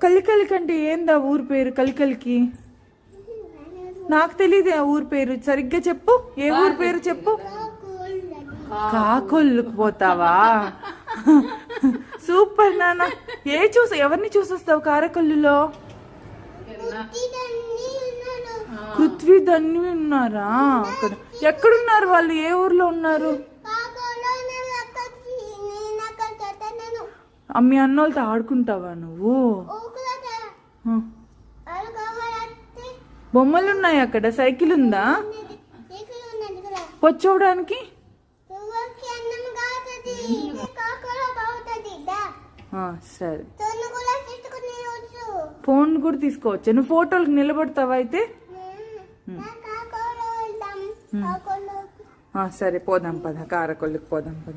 కలికలికి అంటే ఏందా ఊరు పేరు? కలికలికి నాకు తెలియదు ఆ ఊరు పేరు. సరిగ్గా చెప్పు, ఏ ఊరు పేరు చెప్పు. కాకొల్లుకు పోతావా? సూపర్ నాన్న. ఎవరిని చూసొస్తావు కారకొల్లులో? పృథ్వీ ధన్వి ఉన్నారా అక్కడ? ఎక్కడున్నారు వాళ్ళు? ఏ ఊర్లో ఉన్నారు? మీ అన్నోళ్ళతో ఆడుకుంటావా నువ్వు? బొమ్మలు ఉన్నాయి అక్కడ. సైకిల్ ఉందా వచ్చోవడానికి? సరే, ఫోన్ కూడా తీసుకోవచ్చు. నువ్వు ఫోటోలకు నిలబడతావా అయితే? సరే పోదాం పద, కారకొల్లుకి పోదాం పద.